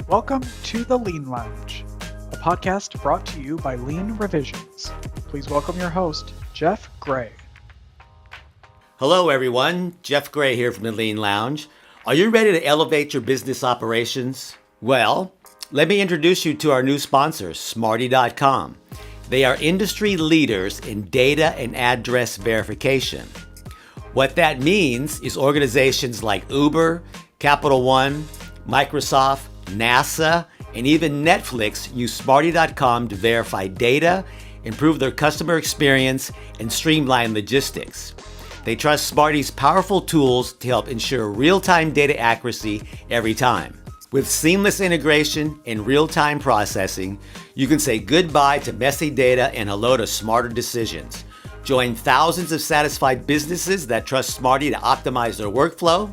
Welcome to the Lean Lounge, a podcast brought to you by Lean Revisions. Please welcome your host, Jeff Gray. Hello, everyone. Jeff Gray here from the Lean Lounge. Are you ready to elevate your business operations? Well, let me introduce you to our new sponsor, Smarty.com. They are industry leaders in data and address verification. What that means is organizations like Uber, Capital One, Microsoft, NASA, and even Netflix use Smarty.com to verify data, improve their customer experience, and streamline logistics. They trust Smarty's powerful tools to help ensure real-time data accuracy every time. With seamless integration and real-time processing, you can say goodbye to messy data and hello to smarter decisions. Join thousands of satisfied businesses that trust Smarty to optimize their workflow.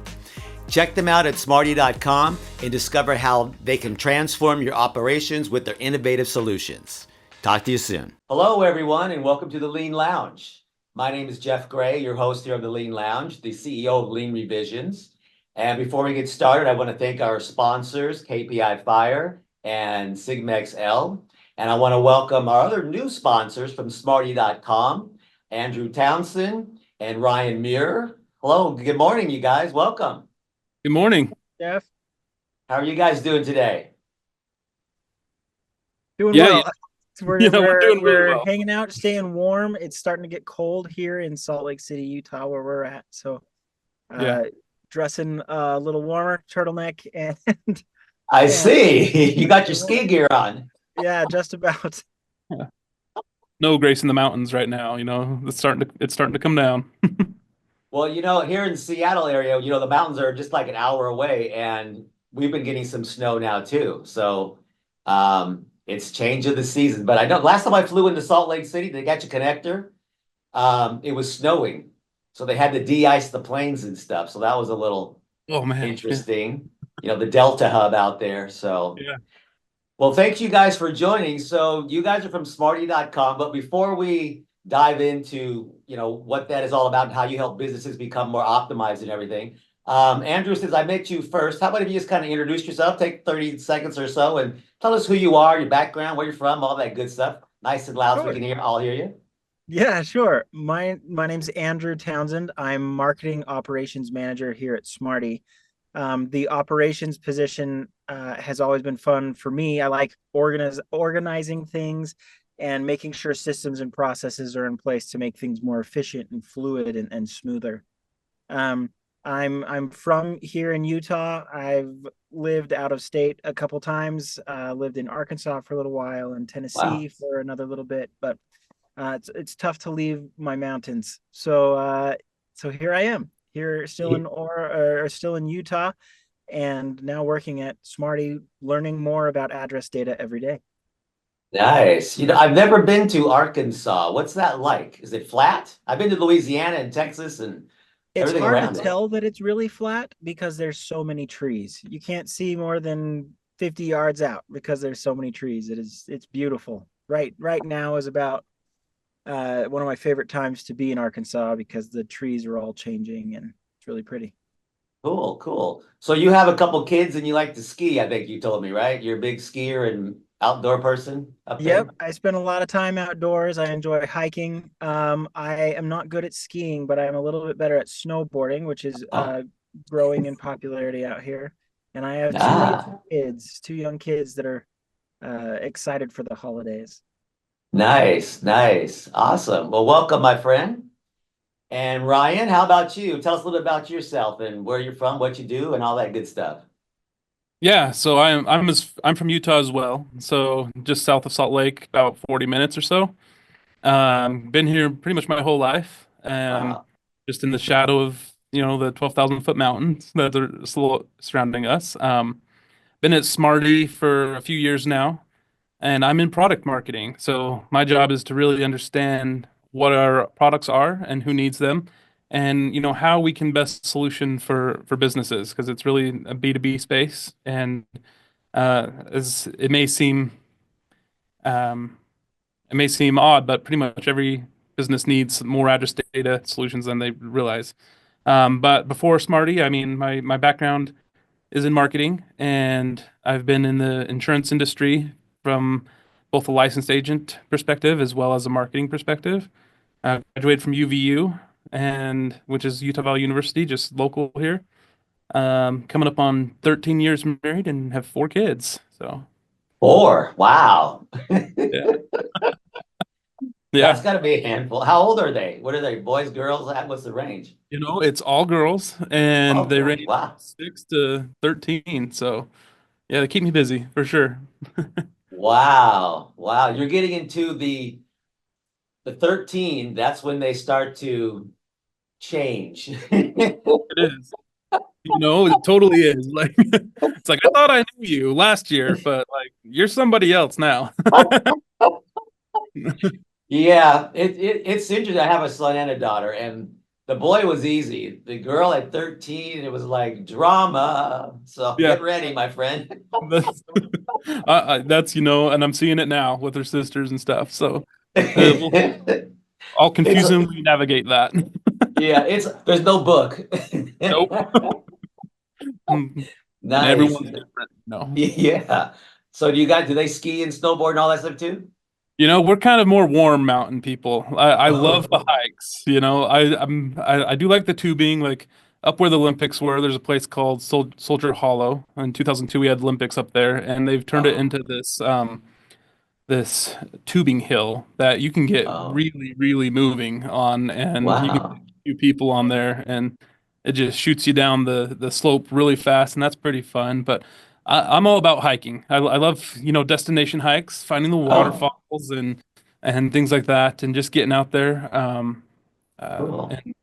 Check them out at Smarty.com and discover how they can transform your operations with their innovative solutions. Talk to you soon. Hello, everyone, and welcome to the Lean Lounge. My name is Jeff Gray, your host here of the Lean Lounge, the CEO of Lean Revisions. And before we get started, I want to thank our sponsors, KPI Fire and Sigma XL. And I want to welcome our other new sponsors from Smarty.com, Andrew Townsend and Ryan Muir. Hello, good morning, you guys. Welcome. Good morning, Jeff. How are you guys doing today? Doing well. We're doing really well. Hanging out, staying warm. It's starting to get cold here in Salt Lake City, Utah, where we're at. So dressing a little warmer, turtleneck, and I see. You got your ski gear on. Yeah, just about. Yeah. No grace in the mountains right now. It's starting to come down. Well, here in the Seattle area, the mountains are just like an hour away, and we've been getting some snow now too. So it's change of the season. But I know last time I flew into Salt Lake City, they got your connector. It was snowing, so they had to de-ice the planes and stuff. So that was a little interesting. The Delta hub out there. So yeah. Well, thank you guys for joining. So you guys are from Smarty.com, but before we dive into what that is all about and how you help businesses become more optimized and everything. Andrew, since I met you first, how about if you just kind of introduce yourself, take 30 seconds or so, and tell us who you are, your background, where you're from, all that good stuff. Nice and loud. Sure. So we can all hear you. Yeah, sure. My name's Andrew Townsend. I'm marketing operations manager here at Smarty. The operations position has always been fun for me. I like organizing things and making sure systems and processes are in place to make things more efficient and fluid and smoother. I'm from here in Utah. I've lived out of state a couple times. Lived in Arkansas for a little while and Tennessee for another little bit, but it's tough to leave my mountains. So here I am, here still in Utah, and now working at Smarty, learning more about address data every day. Nice. I've never been to Arkansas. What's that like? Is it flat? I've been to Louisiana and Texas and everything around it. It's hard to tell that it's really flat because there's so many trees. You can't see more than 50 yards out because there's so many trees. It's beautiful. Right now is about one of my favorite times to be in Arkansas because the trees are all changing and it's really pretty. Cool. So you have a couple kids and you like to ski, I think you told me, right? You're a big skier and outdoor person up there? Yep, I spend a lot of time outdoors. I enjoy hiking. I am not good at skiing, but I'm a little bit better at snowboarding, which is growing in popularity out here. And I have two young kids that are excited for the holidays. Nice. Awesome. Well, welcome, my friend. And Ryan, how about you? Tell us a little bit about yourself and where you're from, what you do, and all that good stuff. Yeah, so I'm from Utah as well. So just south of Salt Lake, about 40 minutes or so. Been here pretty much my whole life, and just in the shadow of the 12,000-foot mountains that are surrounding us. Been at Smarty for a few years now, and I'm in product marketing. So my job is to really understand what our products are and who needs them, and how we can best solution for businesses, because it's really a B2B space, and as it may seem odd, but pretty much every business needs more address data solutions than they realize. But before Smarty, I mean, my background is in marketing, and I've been in the insurance industry from both a licensed agent perspective as well as a marketing perspective. I graduated from UVU, and which is Utah Valley University, just local here. Coming up on 13 years married and have 4 kids. So 4. Wow. yeah, That's yeah. got to be a handful. How old are they? What are they? Boys, girls? What's the range? It's all girls, and Oh, they girls. range from Wow. 6 to 13. So yeah, they keep me busy for sure. Wow. Wow. You're getting into the 13. That's when they start to change. It is. It totally is. Like it's like I thought I knew you last year, but like you're somebody else now. Yeah, it's interesting. I have a son and a daughter, and the boy was easy. The girl at 13, it was like drama. So Yeah, get ready, my friend. that's and I'm seeing it now with her sisters and stuff. So It's I'll confusingly navigate that. yeah, there's no book. Nope. And Nice. everyone's different. No. Yeah. So do they ski and snowboard and all that stuff too? We're kind of more warm mountain people. I love the Oh, hikes. I do like the tubing, like up where the Olympics were. There's a place called Soldier Hollow. In 2002, we had Olympics up there, and they've turned it oh, into this tubing hill that you can get oh, really, really moving on, and you can wow. take a few people on there, and it just shoots you down the slope really fast, and that's pretty fun. But I'm all about hiking. I love, destination hikes, finding the Oh, waterfalls and things like that, and just getting out there, cool. and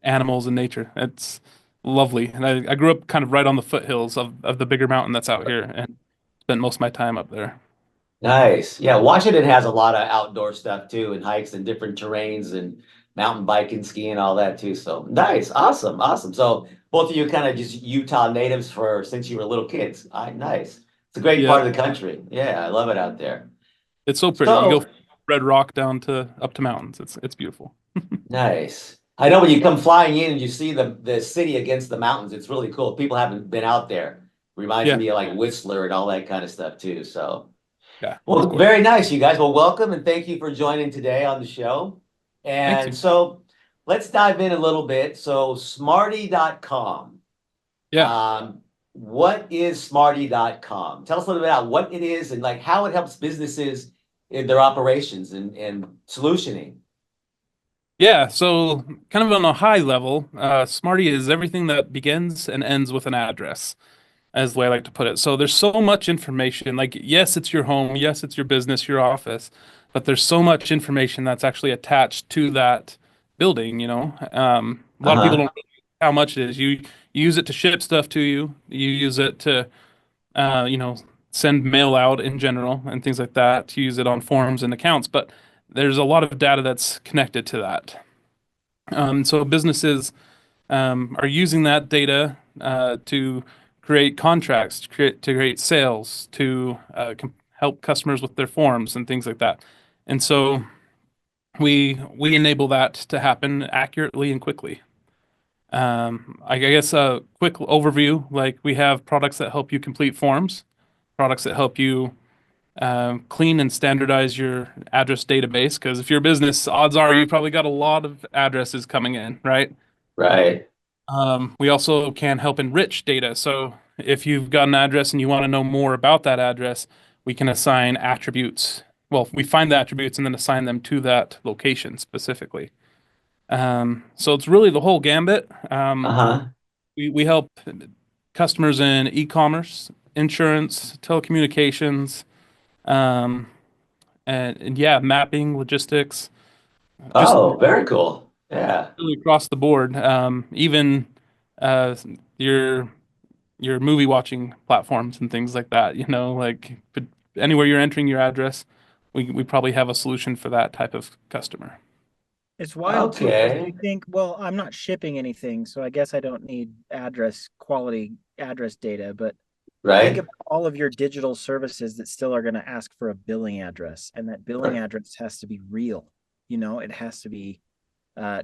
animals and nature. It's lovely, and I grew up kind of right on the foothills of the bigger mountain that's out here, and spent most of my time up there. Nice. Yeah, Washington has a lot of outdoor stuff too, and hikes and different terrains and mountain biking, skiing, all that too. So nice, awesome, awesome. So both of you kind of just Utah natives for since you were little kids. Nice. It's a great Yeah. part of the country. Yeah, I love it out there. It's so pretty. You go So from Red Rock down to up to mountains. It's beautiful. nice. I know when you come flying in and you see the city against the mountains, it's really cool. People haven't been out there. Reminds Yeah, me of like Whistler and all that kind of stuff too. So. yeah, it's Well, gorgeous. very nice, you guys. Well, welcome and thank you for joining today on the show. Thank And you. so let's dive in a little bit. So, smarty.com. Yeah, What is smarty.com? Tell us a little bit about what it is and like how it helps businesses in their operations and solutioning. yeah. So, kind of on a high level, Smarty is everything that begins and ends with an address, as the way I like to put it. So, there's so much information. Like, yes, it's your home. Yes, it's your business, your office, but there's so much information that's actually attached to that building. A lot of people Uh-huh. don't realize how much it is. You use it to ship stuff to you. You use it to uh, you know, send mail out in general and things like that, to use it on forms and accounts. But there's a lot of data that's connected to that. So businesses are using that data to create contracts, to create sales, to help customers with their forms and things like that. And so we enable that to happen accurately and quickly. I guess a quick overview, like we have products that help you complete forms, products that help you clean and standardize your address database. Because if you're a business, odds are you probably got a lot of addresses coming in, right? Right. We also can help enrich data. So if you've got an address and you want to know more about that address, we can assign attributes. Well, we find the attributes and then assign them to that location specifically. So it's really the whole gambit. Uh-huh. We help customers in e-commerce, insurance, telecommunications, um, and yeah, mapping, logistics, just Oh, very cool. Yeah. really across the board. Even uh, your your movie watching platforms and things like that. But anywhere you're entering your address, we probably have a solution for that type of customer. It's wild too, because Okay. you think, well, I'm not shipping anything, so I guess I don't need quality address data. But think Right. about all of your digital services that still are going to ask for a billing address, and that billing address has to be real. It has to be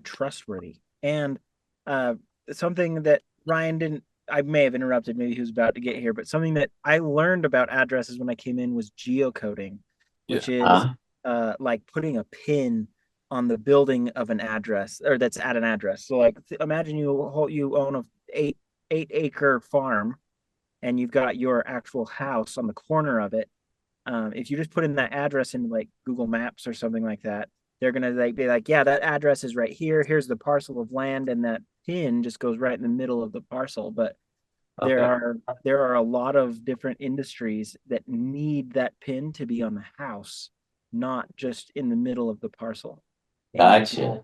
trustworthy. And uh, something that Ryan didn't I may have interrupted. Maybe he was about to get here, but something that I learned about addresses when I came in was geocoding, Yeah. which is like putting a pin on the building of an address or that's at an address. So like imagine you own a eight acre farm and you've got your actual house on the corner of it. If you just put in that address in like Google Maps or something like that, they're gonna like be like, yeah, that address is right here. Here's the parcel of land, and that pin just goes right in the middle of the parcel. But there Okay. are there are a lot of different industries that need that pin to be on the house, not just in the middle of the parcel. And Gotcha.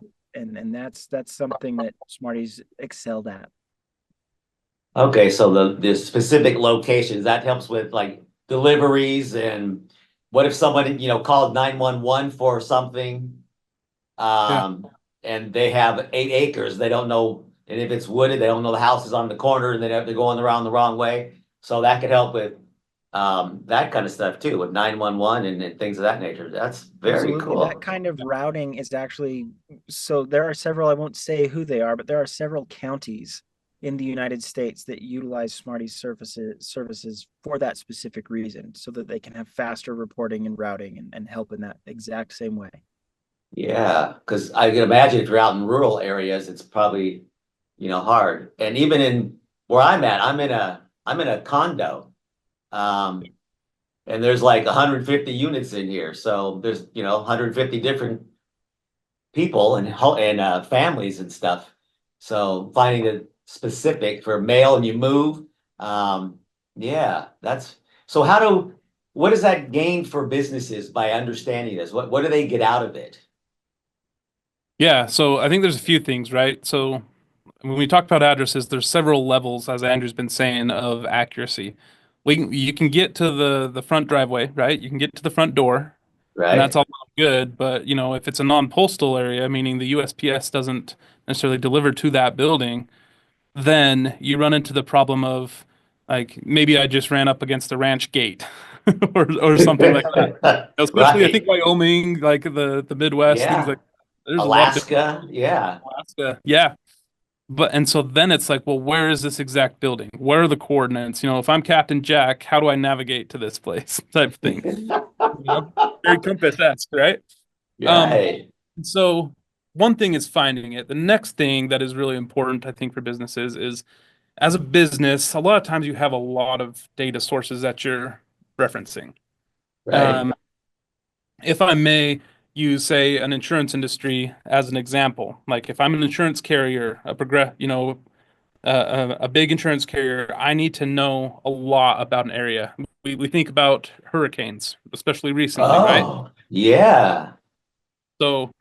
that's something that Smarties excelled at. Okay, so the specific locations, that helps with like deliveries, and what if somebody, called 911 for something, Yeah. um, and they have 8 acres, they don't know, and if it's wooded, they don't know the house is on the corner and they're going around the wrong way. So that could help with that kind of stuff too, with 911 and things of that nature. That's very Absolutely. That cool. kind of routing is actually so there are several, I won't say who they are, but there are several counties in the United States that utilize Smarties services for that specific reason, so that they can have faster reporting and routing and help in that exact same way. Yeah, because I can imagine if you're out in rural areas, it's probably, hard. And even in where I'm at, I'm in a condo. Um, and there's like 150 units in here. So there's, 150 different people and families and stuff. So finding the specific for mail and you move, yeah, that's so. What does that gain for businesses by understanding this? What do they get out of it? Yeah. So I think there's a few things, right? So when we talk about addresses, there's several levels, as Andrew's been saying, of accuracy. You can get to the front driveway, right? You can get to the front door, and that's Right? all good. But if it's a non-postal area, meaning the USPS doesn't necessarily deliver to that building, then you run into the problem of like maybe I just ran up against the ranch gate or something like that. Especially I think Right. Wyoming, like the Midwest, things Yeah. like there's a lot of different Alaska. Yeah. Alaska. Yeah. But and so then it's like, well, where is this exact building? Where are the coordinates? If I'm Captain Jack, how do I navigate to this place? Type of thing. Very compass-esque, right? Um, Right. so one thing is finding it. The next thing that is really important, I think, for businesses is as a business, a lot of times you have a lot of data sources that you're referencing. Right. Um, if I may use, say, an insurance industry as an example, like if I'm an insurance carrier, a big insurance carrier, I need to know a lot about an area. We think about hurricanes, especially recently, right? Oh, yeah. So,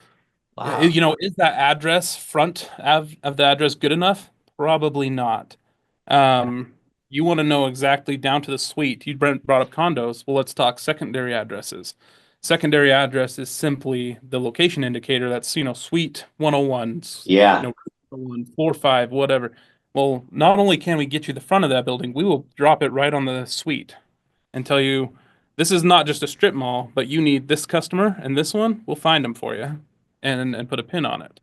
Wow. is that address of the address good enough? Probably not. Um, you want to know exactly down to the suite. You brought up condos. Well, let's talk secondary addresses. Secondary address is simply the location indicator. That's, suite 101, Yeah. 101, floor 5, whatever. Well, not only can we get you the front of that building, we will drop it right on the suite and tell you this is not just a strip mall, but you need this customer and this one. We'll find them for you and put a pin on it.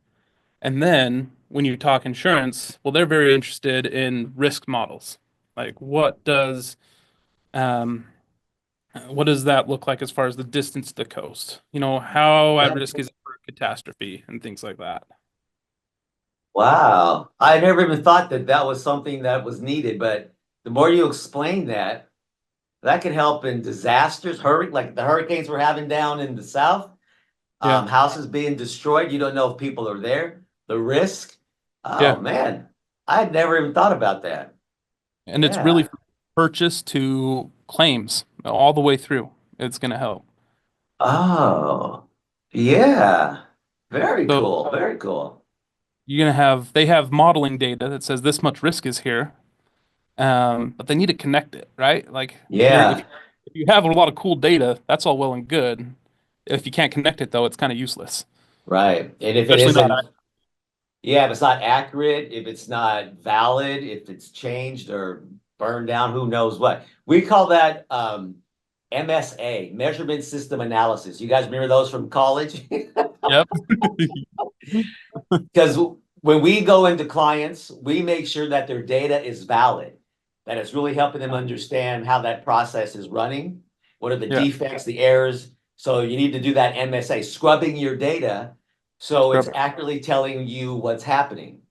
And then when you talk insurance, well, they're very interested in risk models. Like um, what does that look like as far as the distance to the coast? How at risk is it for a catastrophe and things like that. Wow. I never even thought that that was something that was needed, but the more you explain that, that could help in disasters, like the hurricanes we're having down in the south, Yeah, houses being destroyed. You don't know if people are there, the risk. yeah. Oh man, I had never even thought about that. And it's really Yeah. from purchase to claims all the way through. It's going to help. Oh, yeah. Very So cool. Very cool. they have modeling data that says this much risk is here. But they need to connect it, right? Like Yeah. if you have a lot of cool data, that's all well and good. If you can't connect it though, it's kind of useless. Right. And if it Especially not isn't, yeah, if it's not accurate, if it's not valid, if it's changed or burned down, who knows what. We call that MSA, measurement system analysis. You guys remember those from college? Yep. Because when we go into clients, we make sure that their data is valid, that it's really helping them understand how that process is running. What are the Yeah. defects, the errors? So you need to do that MSA, scrubbing your data so it's Scrub it. accurately telling you what's happening.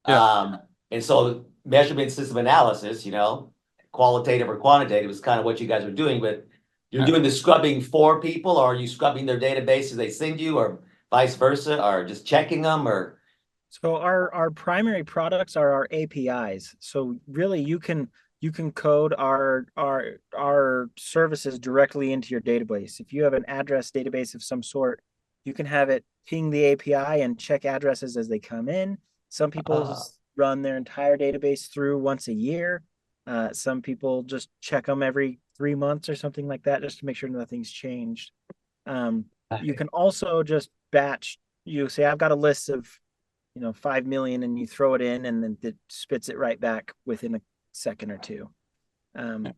Yeah. And so measurement system analysis, qualitative or quantitative is kind of what you guys are doing, but you're Yeah. doing the scrubbing for people, or are you scrubbing their databases they send you, or vice versa, or just checking them, or So our primary products are our APIs. So really you can code our services directly into your database. If you have an address database of some sort, you can have it ping the API and check addresses as they come in. Some people uh, run their entire database through once a year. Some people just check them every 3 months or something like that, just to make sure nothing's changed. You can also just batch. You say, I've got a list of 5 million, and you throw it in, and then it spits it right back within a second or two. And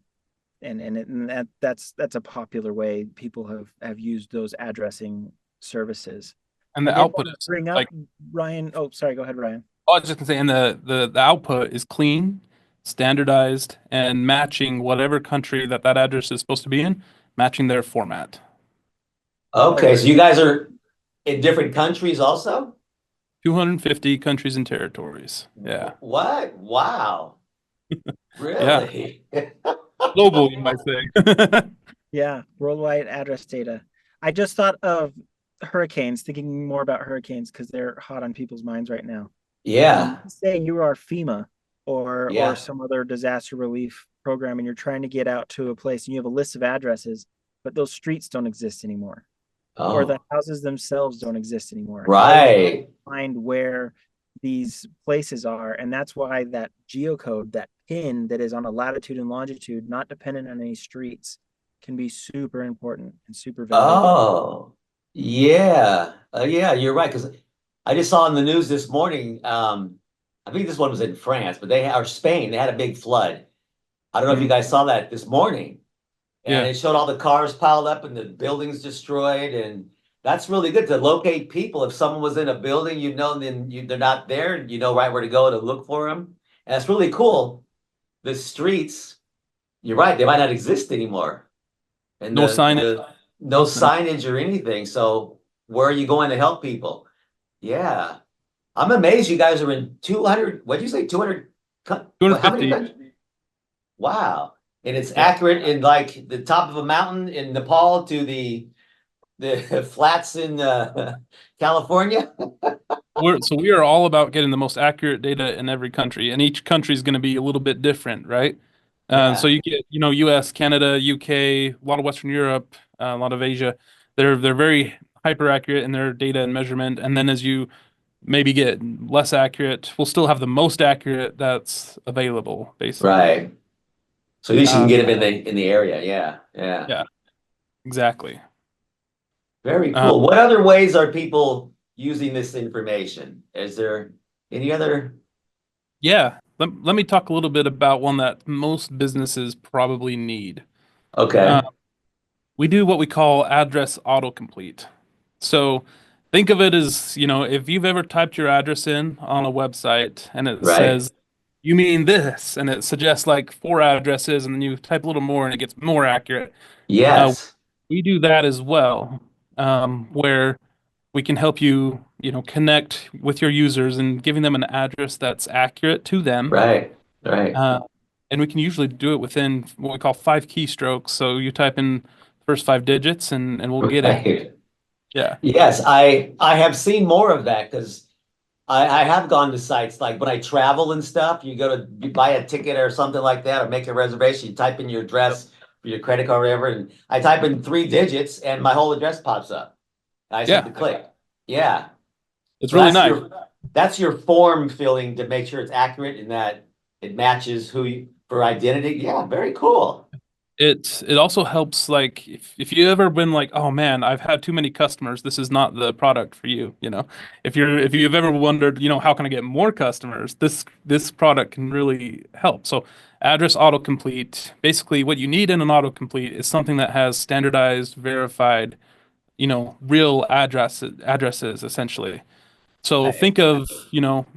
that's a popular way people have used those addressing services. And I the did output want to is bring up like, Ryan. Oh, sorry, go ahead, Ryan. I was just gonna say, and the output is clean, standardized, and matching whatever country that address is supposed to be in, matching their format. Oh, okay, very so you guys are in different countries also? 250 countries and territories. Yeah. What? Wow. Yeah. Really? Global, you might say. Yeah, worldwide address data. I just thought of hurricanes, thinking more about hurricanes because they're hot on people's minds right now. Yeah, Say you are FEMA or yeah. some other disaster relief program, and you're trying to get out to a place, and you have a list of addresses, but those streets don't exist anymore, or the Oh, houses themselves don't exist anymore. How are you going to right, find where these places are? And that's why that geocode, that pin that is on a latitude and longitude, not dependent on any streets, can be super important and super valuable. oh, yeah, yeah, you're right. Because I just saw in the news this morning. I think this one was in France, but or Spain. They had a big flood. I don't know if you Mm. guys saw that this morning, and Yeah. it showed all the cars piled up and the buildings destroyed. And that's really good to locate people. If someone was in a building, then they're not there. You know right where to go to look for them. And that's really cool. The streets, you're right, they might not exist anymore. And No the signage, the no nothing. signage or anything. So where are you going to help people? Yeah. I'm amazed you guys are in 200, what'd you say, 200, how many 250. countries? Wow. And it's Yeah. accurate in like the top of a mountain in Nepal to the flats in California. We are all about getting the most accurate data in every country, and each country is going to be a little bit different, right? So Yeah, you get, US, Canada, UK, a lot of Western Europe, a lot of Asia. They're very hyper accurate in their data and measurement, and then as you maybe get less accurate, we'll still have the most accurate that's available, basically. right. So at least you can Uh, get them in the area. Yeah, yeah. yeah, exactly. Very Uh, cool. What other ways are people using this information? Is there any other? yeah. Let me talk a little bit about one that most businesses probably need. Uh, Okay, we do what we call address autocomplete. So think of it as, if you've ever typed your address in on a website and it right. says, you mean this, and it suggests like four addresses, and then you type a little more and it gets more accurate. Uh, Yes, we do that as well, where we can help you, connect with your users and giving them an address that's accurate to them. right, right, Uh, and we can usually do it within what we call 5 keystrokes. So you type in first 5 digits and we'll get it. right. Yeah. Yes, I have seen more of that because I have gone to sites like when I travel and stuff, you go to buy a ticket or something like that or make a reservation, you type in your Yep. address for your credit card or whatever, and I type in 3 digits and my whole address pops up. I just have to Yeah. click. Yeah. It's So really nice. that's your form filling to make sure it's accurate and that it matches who you for identity. Yeah, very cool. It also helps, like, if you ever been like, oh man, I've had too many customers, this is not the product for you, if you've ever wondered, how can I get more customers, this product can really help. So address autocomplete, basically what you need in an autocomplete is something that has standardized, verified, real addresses essentially. So Right. think of,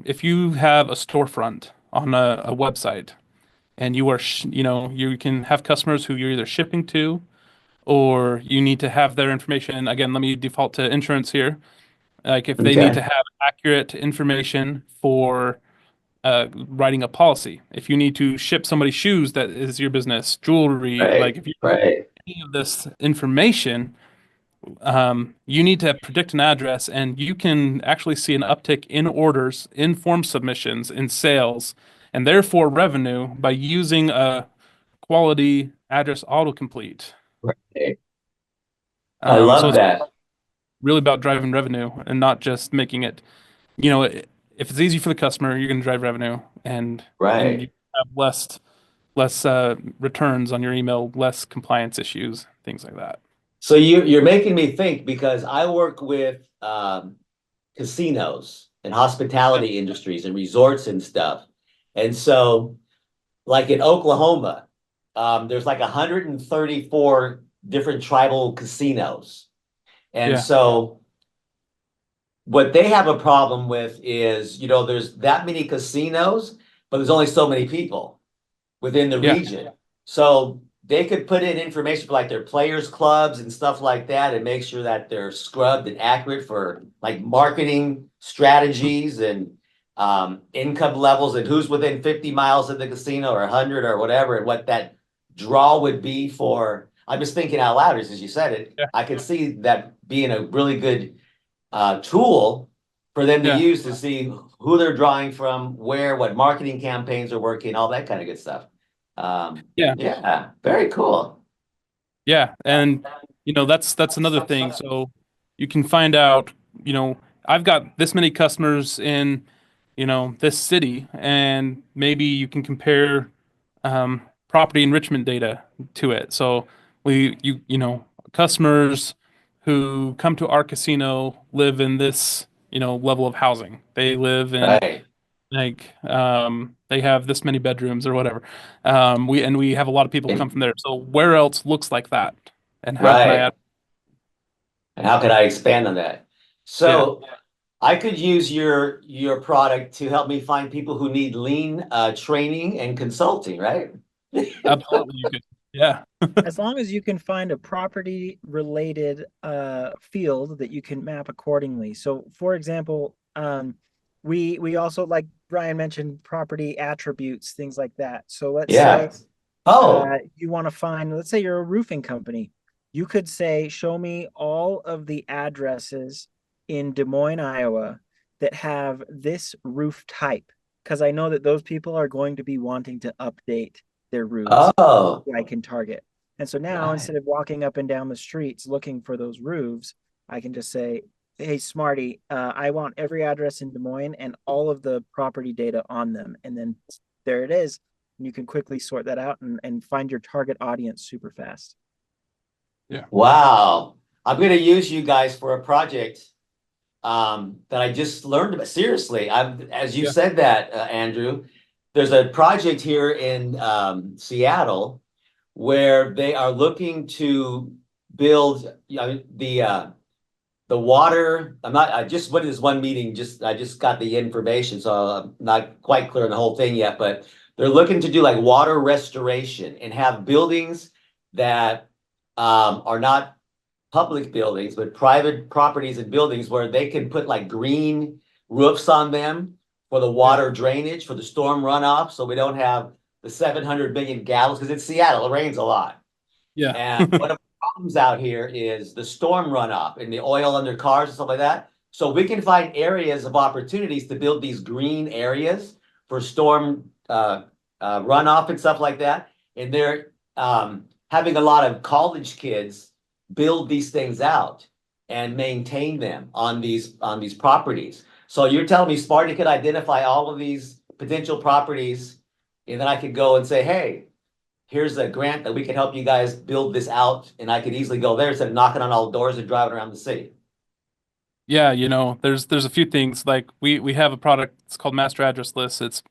if you have a storefront on a website and you are, you can have customers who you're either shipping to or you need to have their information. Again, let me default to insurance here. Like if they need Okay. to have accurate information for writing a policy, if you need to ship somebody shoes, that is your business, jewelry, like Right. if you Right. need any of this information, you need to predict an address, and you can actually see an uptick in orders, in form submissions, in sales, and therefore revenue by using a quality address autocomplete. Right. I So love it's that. really about driving revenue and not just making it, if it's easy for the customer, you're going to drive revenue, and you Right. have less returns on your email, less compliance issues, things like that. So you're making me think because I work with casinos and Yeah, hospitality industries and resorts and stuff. And so, like in Oklahoma, there's like 134 different tribal casinos. And yeah, so what they have a problem with is, there's that many casinos, but there's only so many people within the yeah, region. So they could put in information for like their players clubs and stuff like that and make sure that they're scrubbed and accurate for like marketing strategies and income levels and who's within 50 miles of the casino or 100 or whatever and what that draw would be for. I'm just thinking out loud as you said it. yeah, I could see that being a really good tool for them to yeah, use to see who they're drawing from, where, what marketing campaigns are working, all that kind of good stuff. yeah. Yeah, very cool. Yeah, and that's another thing. So you can find out, I've got this many customers in, this city, and maybe you can compare property enrichment data to it. So customers who come to our casino live in this, level of housing. They live in Right, like they have this many bedrooms or whatever. We have a lot of people come from there. So where else looks like that? And how can I right. add? And how can I expand on that? Yeah, So I could use your product to help me find people who need lean training and consulting, right? absolutely you could. Yeah. As long as you can find a property related field that you can map accordingly. So for example, we also, like Brian mentioned, property attributes, things like that. So let's say Yeah. Oh, you want to find, let's say you're a roofing company. You could say, show me all of the addresses in Des Moines, Iowa that have this roof type, because I know that those people are going to be wanting to update their roofs. oh, I can target. And so now, right. instead of walking up and down the streets looking for those roofs, I can just say, hey, Smarty, I want every address in Des Moines and all of the property data on them. And then there it is. And you can quickly sort that out and find your target audience super fast. Yeah. Wow. I'm going to use you guys for a project that I just learned about. Seriously, as you Yeah. said that, Andrew, there's a project here in Seattle where they are looking to build the water. I just went to this one meeting, I just got the information, so I'm not quite clear on the whole thing yet, but they're looking to do like water restoration and have buildings that are not public buildings, but private properties and buildings where they can put like green roofs on them for the Yeah. water drainage, for the storm runoff, so we don't have the 700 million gallons, because it's Seattle, it rains a lot. Yeah. And one of the problems out here is the storm runoff and the oil under cars and stuff like that. So we can find areas of opportunities to build these green areas for storm runoff and stuff like that. And they're having a lot of college kids build these things out and maintain them on these properties. So you're telling me Sparty could identify all of these potential properties, and then I could go and say, hey, here's a grant that we can help you guys build this out, and I could easily go there instead of knocking on all the doors and driving around the city. Yeah, there's a few things like we have a product. It's called Master Address List. It's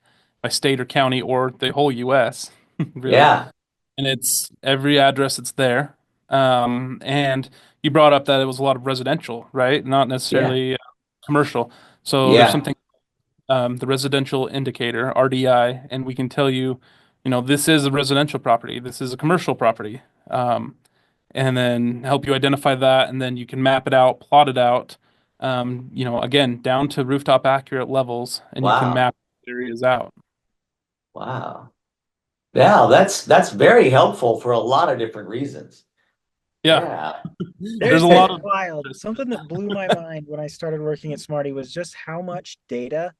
by state or county or the whole U.S. really, Yeah, and it's every address that's there. And you brought up that it was a lot of residential, right? Not yeah, necessarily commercial. So there's Yeah. something, the residential indicator, RDI, and we can tell you, this is a residential property, this is a commercial property, and then help you identify that, and then you can map it out, plot it out, again, down to rooftop accurate levels, and you can Wow. map areas out. Wow. Yeah, that's very helpful for a lot of different reasons. Yeah, Yeah. there's There's a lot it's of wild. Something that blew my mind when I started working at Smarty was just how much data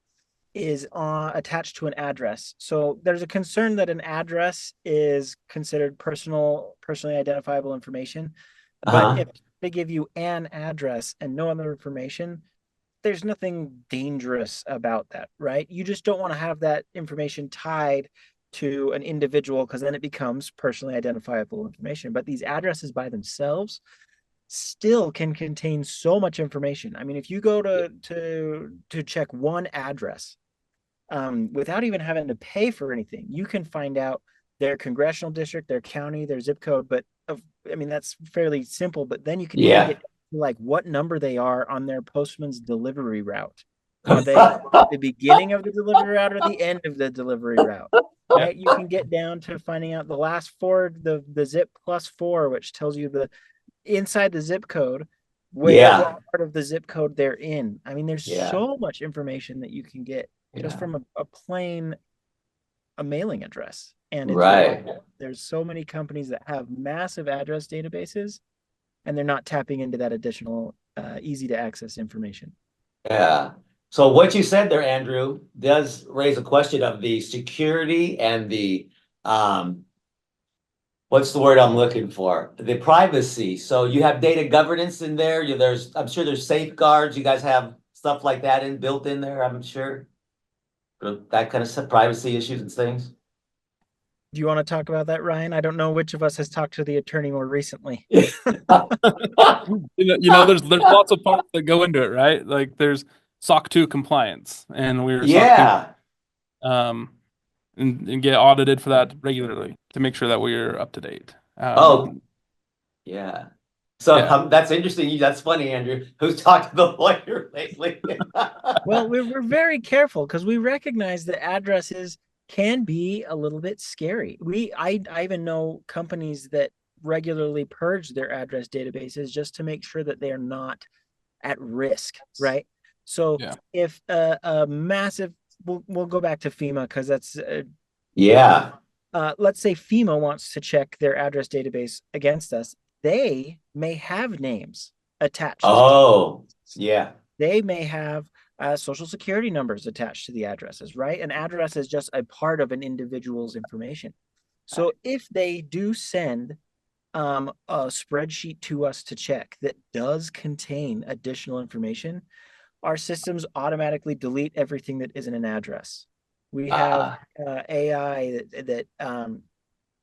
is attached to an address. So there's a concern that an address is considered personally identifiable information. But Uh-huh. if they give you an address and no other information, there's nothing dangerous about that, right? You just don't want to have that information tied to an individual because then it becomes personally identifiable information. But these addresses by themselves still can contain so much information. I mean, if you go to check one address, without even having to pay for anything, you can find out their congressional district, their county, their zip code. But I mean, that's fairly simple. But then you can even Yeah. get like what number they are on their postman's delivery route. Are they at the beginning of the delivery route or the end of the delivery route? yeah, Right? You can get down to finding out the last four, the zip +4, which tells you the inside the zip code where Yeah. what part of the zip code they're in. I mean, there's Yeah. so much information that you can get just Yeah. from a plain a mailing address. And it's Right. wild. There's so many companies that have massive address databases and they're not tapping into that additional easy to access information. Yeah. So what you said there, Andrew, does raise a question of the security and the what's the word I'm looking for? The privacy. So you have data governance in there. I'm sure there's safeguards. You guys have stuff like that built in there, I'm sure. That kind of stuff, privacy issues and things. Do you want to talk about that, Ryan? I don't know which of us has talked to the attorney more recently. there's lots of parts that go into it, right? Like there's SOC 2 compliance, and we're SOC 2, Yeah. um, and get audited for that regularly to make sure that we're up to date. Oh, yeah. So Yeah. that's interesting. That's funny, Andrew. Who's talked to the lawyer lately? Well, we're very careful because we recognize that addresses can be a little bit scary. I even know companies that regularly purge their address databases just to make sure that they are not at risk, right? So Yeah. if a massive, we'll go back to FEMA because that's Yeah. let's say FEMA wants to check their address database against us. They may have names attached. Oh, yeah. They may have social security numbers attached to the addresses, right? An address is just a part of an individual's information. So if they do send a spreadsheet to us to check that does contain additional information, our systems automatically delete everything that isn't an address. We have AI that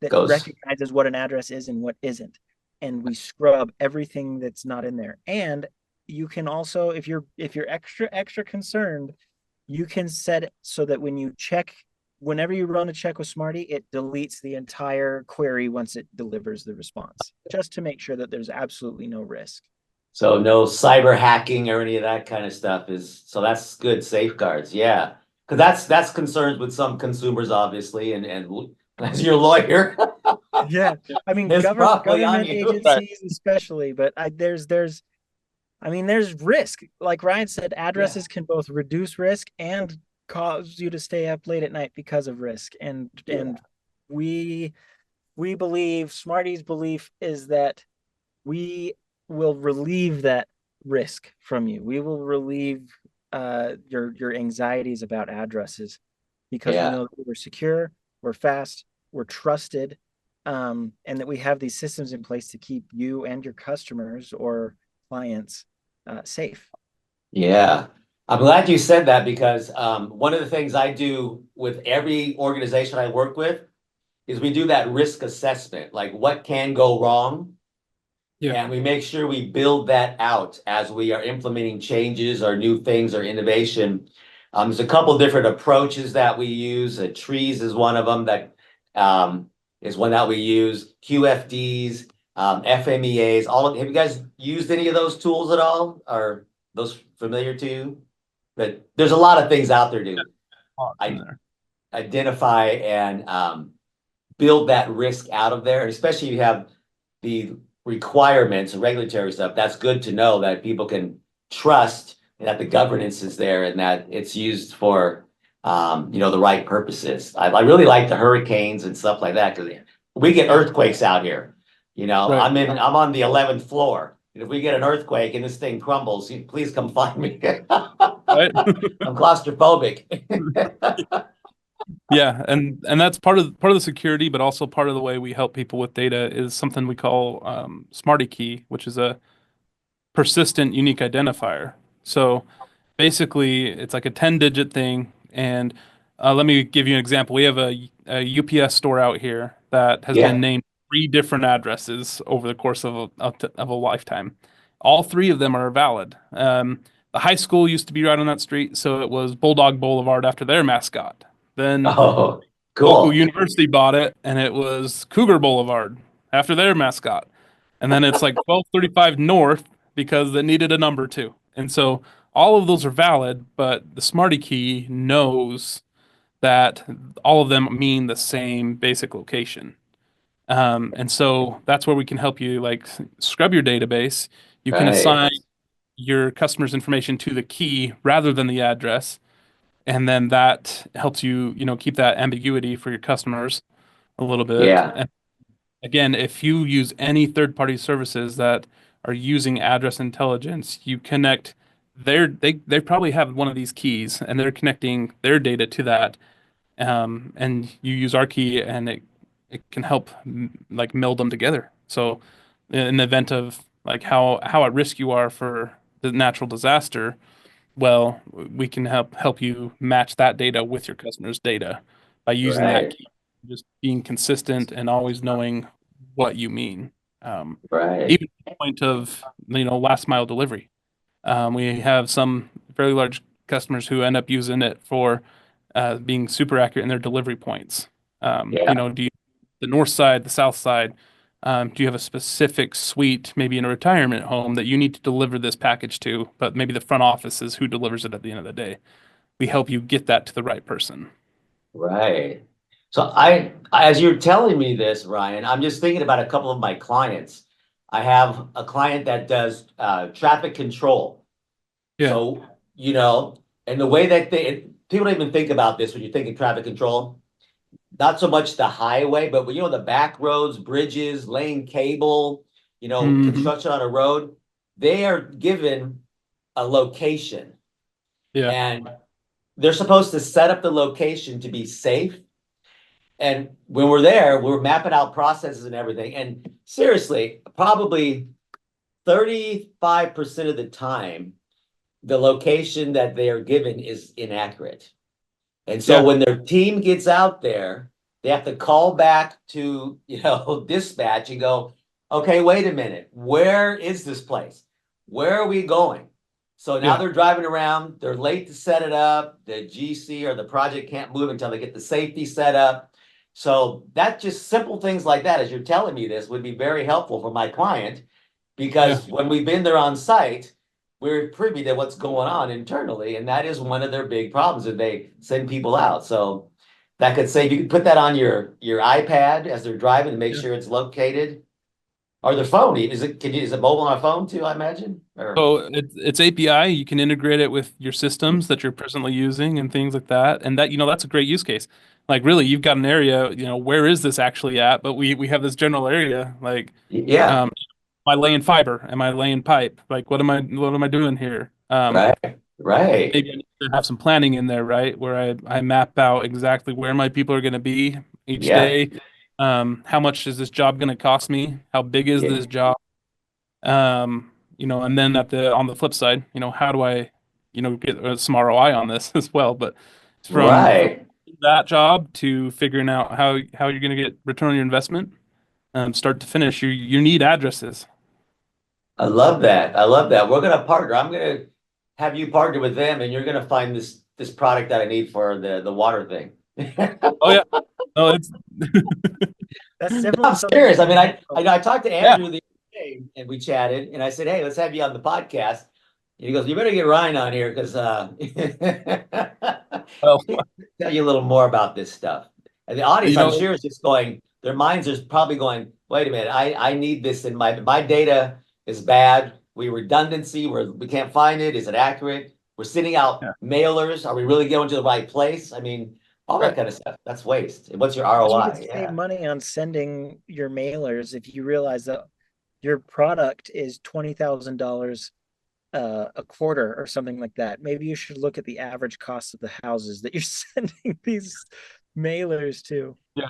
Goes. recognizes what an address is and what isn't, and we scrub everything that's not in there. And you can also, if you're extra concerned, you can set it so that when you check, whenever you run a check with Smarty, it deletes the entire query once it delivers the response, just to make sure that there's absolutely no risk. So no cyber hacking or any of that kind of stuff so that's good safeguards. Yeah. Because that's concerns with some consumers, obviously, and as your lawyer, Yeah, I mean it's probably on government you. Right. agencies especially, but I mean there's risk. Like Ryan said, Yeah. addresses can both reduce risk and cause you to stay up late at night because of risk. And Yeah. we believe, Smarty's belief is that we will relieve that risk from you. We will relieve your anxieties about addresses because we Yeah. know that we're secure, we're fast, we're trusted, and that we have these systems in place to keep you and your customers or clients safe. Yeah. I'm glad you said that because one of the things I do with every organization I work with is we do that risk assessment, like what can go wrong. Yeah. And we make sure we build that out as we are implementing changes or new things or innovation. There's a couple different approaches that we use. Trees is one of them that is one that we use. QFDs, FMEAs, have you guys used any of those tools at all? Are those familiar to you? but there's a lot of things out there to In there. identify and build that risk out of there. And especially if you have the requirements and regulatory stuff, that's good to know that people can trust that the governance is there and that it's used for the right purposes. I really like the hurricanes and stuff like that because we get earthquakes out here. Right. I'm on the 11th floor. And if we get an earthquake and this thing crumbles, please come find me. Right. I'm claustrophobic. Yeah, and that's part of the security, but also part of the way we help people with data is something we call Smarty Key, which is a persistent unique identifier. So basically, it's like a 10-digit thing. And let me give you an example. We have a UPS store out here that has been Yeah. named 3 different addresses over the course of a lifetime. All 3 of them are valid. The high school used to be right on that street, so it was Bulldog Boulevard after their mascot. Then Oh, local cool. university bought it, and it was Cougar Boulevard after their mascot. And then it's like 1235 North because it needed a number too. And so all of those are valid, but the Smarty Key knows that all of them mean the same basic location. And so that's where we can help you like scrub your database. You can Right. assign your customer's information to the key rather than the address. And then that helps you, keep that ambiguity for your customers a little bit. Yeah. And again, if you use any third-party services that are using address intelligence, you connect they probably have one of these keys and they're connecting their data to that. And you use our key and it can help like meld them together. So in the event of like how at risk you are for the natural disaster, well, we can help you match that data with your customer's data by using that Right. key, just being consistent and always knowing what you mean. Right. Even to the point of last mile delivery. We have some very large customers who end up using it for being super accurate in their delivery points. Yeah. Do you the north side, the south side? Do you have a specific suite, maybe in a retirement home, that you need to deliver this package to, but maybe the front office is who delivers it at the end of the day? We help you get that to the right person. Right. So as you're telling me this, Ryan, I'm just thinking about a couple of my clients. I have a client that does traffic control. Yeah. So, and the way that people don't even think about this when you're thinking traffic control, not so much the highway, but the back roads, bridges, laying cable, Hmm. construction on a road, they are given a location Yeah. and they're supposed to set up the location to be safe. And when we're there, we're mapping out processes and everything. And seriously, probably 35% of the time, the location that they are given is inaccurate. And so Yeah. when their team gets out there, they have to call back to, dispatch and go, okay, wait a minute, where is this place? Where are we going? So now Yeah. they're driving around, they're late to set it up. The GC or the project can't move until they get the safety set up. So that just simple things like that, as you're telling me this, would be very helpful for my client Yeah. because when we've been there on site, we're privy to what's going on internally, and that is one of their big problems if they send people out. So that could save, you could put that on your iPad as they're driving to make Yeah. sure it's located. Or their phone. Is it mobile on a phone too, I imagine? Or So it's API. You can integrate it with your systems that you're presently using and things like that. And that, that's a great use case. Like really, you've got an area, where is this actually at? But we have this general area. Like, yeah, am I laying fiber? Am I laying pipe? Like, what am I doing here? right, right. Maybe I need to have some planning in there, right? Where I map out exactly where my people are going to be each Yeah, day. How much is this job going to cost me? How big is yeah, this job? And then on the flip side, how do I, get some ROI on this as well? But from right. that job to figuring out how you're going to get return on your investment, start to finish, you need addresses. I love that. I love that. We're gonna partner. I'm gonna have you partner with them, and you're gonna find this product that I need for the water thing. Oh yeah, no, it's That's definitely I'm something serious. we I mean, can I help. I talked to yeah, Andrew the other day, and we chatted, and I said, "Hey, let's have you on the podcast." He goes, you better get Ryan on here because Well, tell you a little more about this stuff. And the audience, you I'm know, sure, is just going, their minds are probably going, wait a minute, I need this in my data is bad. We redundancy, we can't find it. Is it accurate? We're sending out yeah, mailers. Are we really going to the right place? I mean, all that right. kind of stuff. That's waste. And what's your You could ROI? save Yeah. money on sending your mailers if you realize that your product is $20,000 a quarter or something like that. Maybe you should look at the average cost of the houses that you're sending these mailers to. Yeah,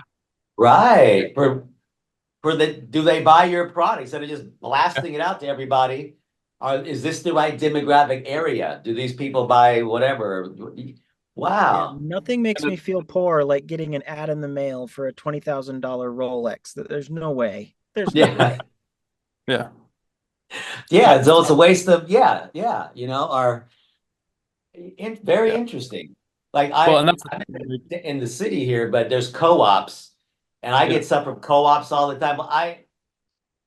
Right. Do they buy your product instead of just yeah. blasting it out to everybody? Is this the right demographic area? Do these people buy whatever? Yeah, Wow. nothing makes And me it, feel poor like getting an ad in the mail for a $20,000 Rolex. There's no way. There's no Yeah. way. yeah. Yeah. That's So it's a waste of, yeah, yeah, very yeah. interesting. Like Well, and that's the I'm thing. Like, in the city here, but there's co-ops and I yeah, get stuff from co-ops all the time. Well,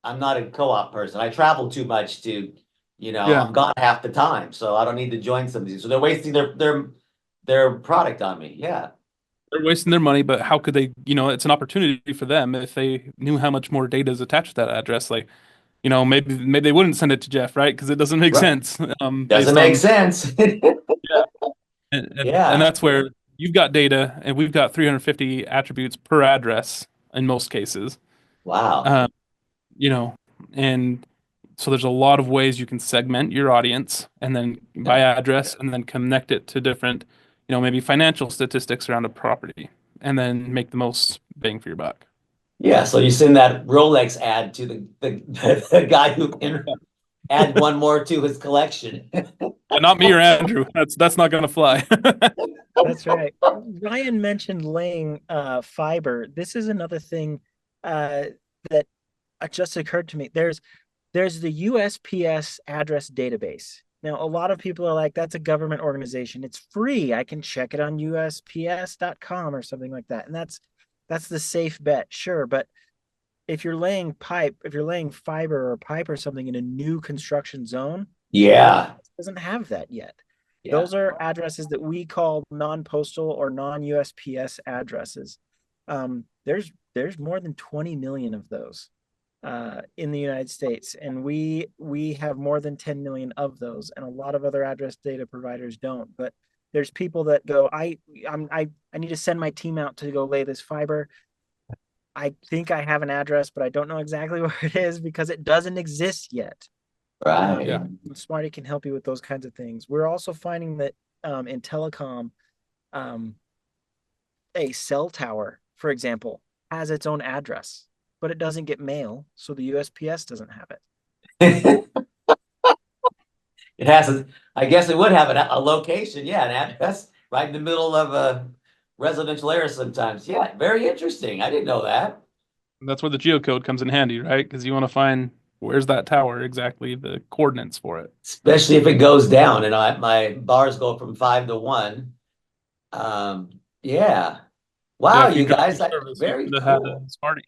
I'm not a co-op person. I travel too much yeah. I'm gone half the time, so I don't need to join some of these. So they're wasting their product on me. Yeah. They're wasting their money, but how could they, it's an opportunity for them if they knew how much more data is attached to that address. Like, maybe they wouldn't send it to Jeff, right? Because it doesn't make Right. sense Doesn't based make on, sense. yeah. And Yeah. that's where you've got data and we've got 350 attributes per address in most cases. Wow. Um, you know, and so there's a lot of ways you can segment your audience and then by Yeah. address and then connect it to different, maybe financial statistics around a property and then make the most bang for your buck. Yeah. So you send that Rolex ad to the guy who can add one more to his collection. Yeah, not me or Andrew. That's not gonna fly. That's right. Ryan mentioned laying fiber. This is another thing uh, that just occurred to me. There's the USPS address database. Now, a lot of people are like, that's a government organization. It's free. I can check it on USPS.com or something like that. And that's the safe bet, sure. But if you're laying fiber or pipe or something in a new construction zone, Yeah. it doesn't have that yet. Yeah. Those are addresses that we call non-postal or non-USPS addresses. There's more than 20 million of those in the United States, and we have more than 10 million of those, and a lot of other address data providers don't. But there's people that go, I need to send my team out to go lay this fiber. I think I have an address, but I don't know exactly where it is because it doesn't exist yet. Right. Yeah. Smarty can help you with those kinds of things. We're also finding that in telecom, um, a cell tower, for example, has its own address, but it doesn't get mail, so the USPS doesn't have it. It has I guess it would have a location, yeah, an address right in the middle of a residential area sometimes. Yeah, very interesting. I didn't know that. That's where the geocode comes in handy, right? Because you want to find where's that tower exactly, the coordinates for it. Especially if it goes down and my bars go from 5 to 1. Um, yeah. Yeah, Wow, if you you dropped guys, your service, you very should have had cool. a Smarty.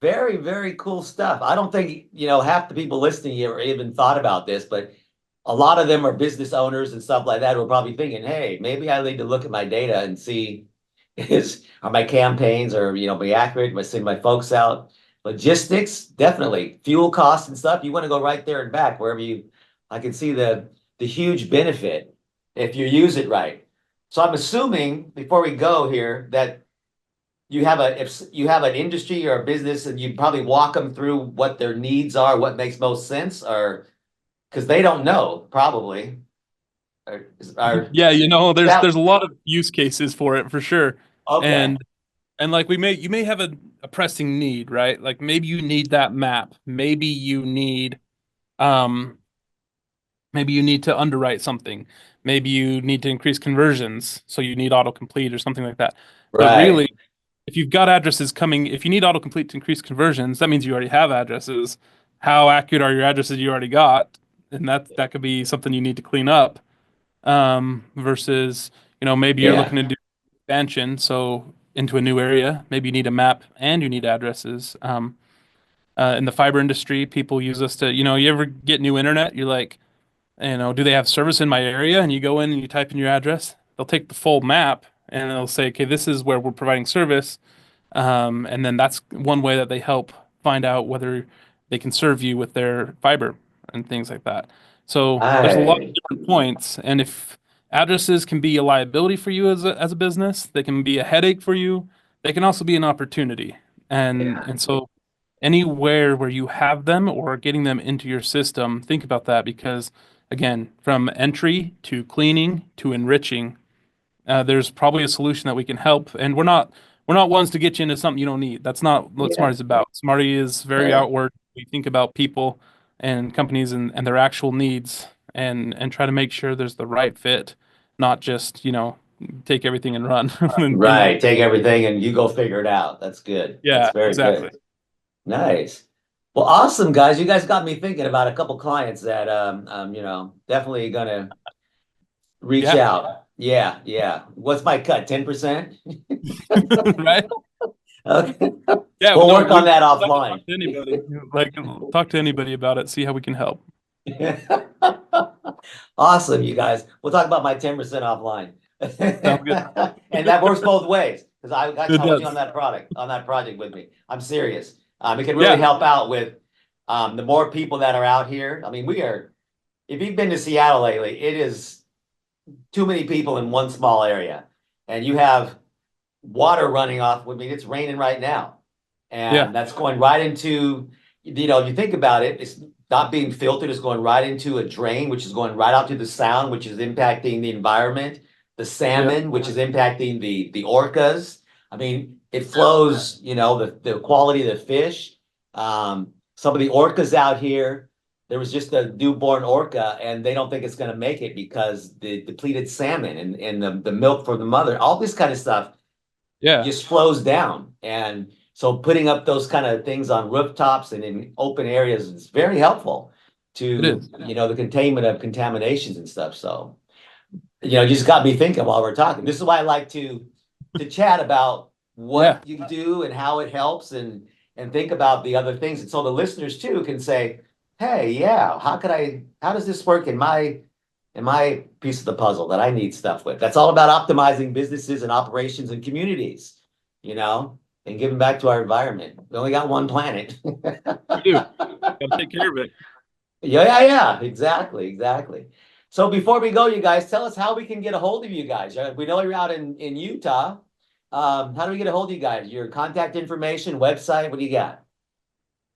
Very, very cool stuff. I don't think, half the people listening here even thought about this, but a lot of them are business owners and stuff like that who are probably thinking, hey, maybe I need to look at my data and see are my campaigns or be accurate? Am I sending my folks out? Logistics, definitely. Fuel costs and stuff. You want to go right there and back wherever I can see the huge benefit if you use it right. So I'm assuming before we go here that if you have an industry or a business and you probably walk them through what their needs are, what makes most sense, or because they don't know probably. Or Yeah, there's that there's a lot of use cases for it for sure. okay. And like you may have a pressing need, right? Like maybe you need that map. Um maybe you need to underwrite something. Maybe you need to increase conversions, so you need autocomplete or something like that. But Right. really, if you need autocomplete to increase conversions, that means you already have addresses. How accurate are your addresses you already got? And that could be something you need to clean up. Versus, maybe you're Yeah. looking to do expansion, so into a new area, maybe you need a map and you need addresses. In the fiber industry, people use us to, you ever get new internet? You're like, do they have service in my area? And you go in and you type in your address. They'll take the full map and they'll say, okay, this is where we're providing service. And then that's one way that they help find out whether they can serve you with their fiber and things like that. So there's a lot of Right. different points. And if addresses can be a liability for you as a business, they can be a headache for you. They can also be an opportunity. Yeah. And so anywhere where you have them or getting them into your system, think about that because again, from entry to cleaning to enriching, there's probably a solution that we can help. And we're not ones to get you into something you don't need. That's not what Yeah. Smarty is about. Smarty is very Right. outward. We think about people and companies and their actual needs and try to make sure there's the right fit, not just, take everything and run. Right. Take everything and you go figure it out. That's good. That's Yeah, very exactly. good. Nice. Well, awesome, guys. You guys got me thinking about a couple clients that definitely gonna reach Yeah. out. Yeah, yeah. What's my cut? 10%? Right? Okay. Yeah, We'll work on that talk offline. to anybody. Like talk to anybody about it, see how we can help. Awesome, you guys. We'll talk about my 10% offline. Sounds good. And that works both ways because I got It you does. on that project with me. I'm serious. It can really Yeah. help out with the more people that are out here. I mean, if you've been to Seattle lately, it is too many people in one small area. And you have water running off. I mean, it's raining right now. Yeah. And that's going right into, if you think about it, it's not being filtered, it's going right into a drain, which is going right out to the sound, which is impacting the environment, the salmon, which is impacting the orcas. I mean, it flows, the quality of the fish. Some of the orcas out here, there was just a newborn orca, and they don't think it's going to make it because the depleted salmon and the milk from the mother, all this kind of stuff Yeah. just flows down. And so putting up those kind of things on rooftops and in open areas is very helpful It to, is. the containment of contaminations and stuff. So, you just got me thinking while we're talking. This is why I like to chat about Yeah. what you do and how it helps and think about the other things. And so the listeners too can say, hey, yeah, how does this work in my piece of the puzzle that I need stuff with? That's all about optimizing businesses and operations and communities, and giving back to our environment. We only got one planet. We do. Gotta take care of it. Yeah, exactly, exactly. So before we go, you guys, tell us how we can get a hold of you guys. We know you're out in Utah. How do we get a hold of you guys? Your contact information, website, what do you got?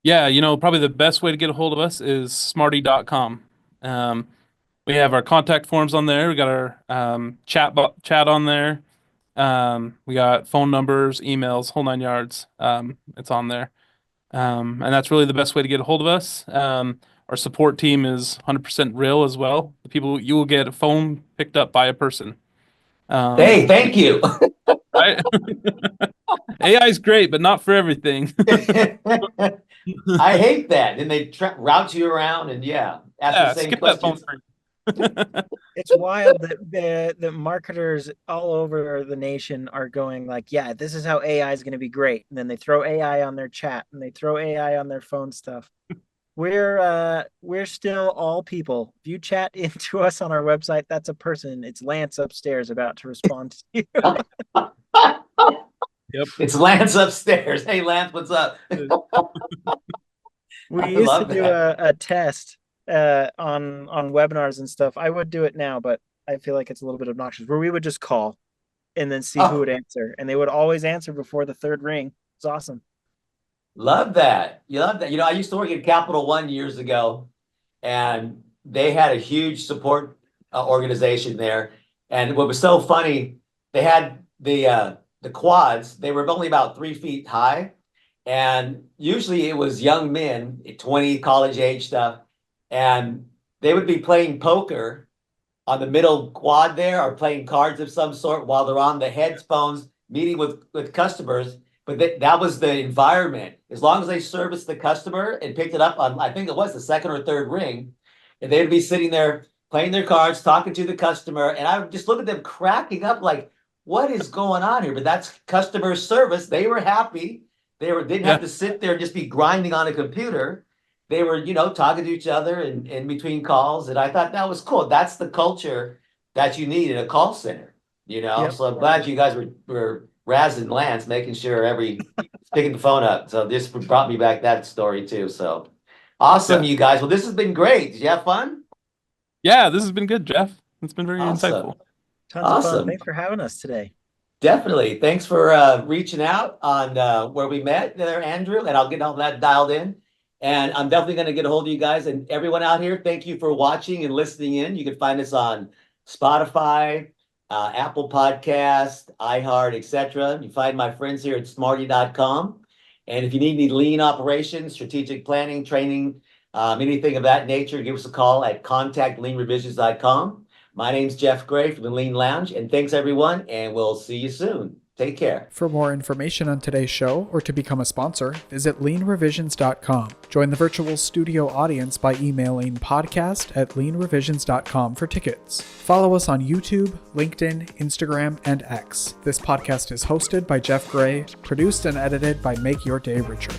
Yeah, probably the best way to get a hold of us is smarty.com. We have our contact forms on there. We got our chat on there. We got phone numbers, emails, whole nine yards. It's on there. And that's really the best way to get a hold of us. Our support team is 100% real as well. The people you will get a phone picked up by a person. Hey, thank you. Right? AI is great, but not for everything. I hate that. Then they route you around and ask the Yeah, same skip that phone questions. screen. It's wild that the marketers all over the nation are going like, yeah, this is how AI is going to be great. And then they throw AI on their chat and they throw AI on their phone stuff. We're still all people. If you chat into us on our website, that's a person. It's Lance upstairs about to respond to you. Yep. It's Lance upstairs. Hey, Lance, what's up? We I used to love do that. a test on webinars and stuff. I would do it now, but I feel like it's a little bit obnoxious. Where we would just call and then see who Oh, would answer, and they would always answer before the third ring. It's awesome. love that. You love that. I used to work at Capital One years ago, and they had a huge support organization there. And what was so funny, they had the quads. They were only about 3 feet high, and usually it was young men, 20, college age stuff, and they would be playing poker on the middle quad there or playing cards of some sort while they're on the headphones meeting with customers. But that was the environment. As long as they serviced the customer and picked it up on, I think it was the second or third ring, and they'd be sitting there playing their cards, talking to the customer. And I would just look at them cracking up like, what is going on here? But that's customer service. They were happy. Didn't Yeah. have to sit there and just be grinding on a computer. they were, talking to each other and in between calls. And I thought that was cool. That's the culture that you need in a call center, Yep. So I'm glad you guys were razzing Lance, making sure picking the phone up. So this brought me back that story too. So awesome, Yeah. you guys. Well, this has been great. Did you have fun? Yeah, this has been good, Jeff. It's been very Awesome. insightful. Tons of fun. Awesome. Thanks for having us today. Definitely. Thanks for reaching out on where we met there, Andrew, and I'll get all that dialed in. And I'm definitely going to get a hold of you guys and everyone out here. Thank you for watching and listening in. You can find us on Spotify, Apple Podcast, iHeart, etc. You find my friends here at smarty.com. And if you need any lean operations, strategic planning, training, anything of that nature, give us a call at contactleanrevisions.com. My name's Jeff Gray from the Lean Lounge, and thanks everyone, and we'll see you soon. Take care. For more information on today's show or to become a sponsor, visit leanrevisions.com. Join the virtual studio audience by emailing podcast@leanrevisions.com for tickets. Follow us on YouTube, LinkedIn, Instagram, and X. This podcast is hosted by Jeff Gray, produced and edited by Make Your Day Richer.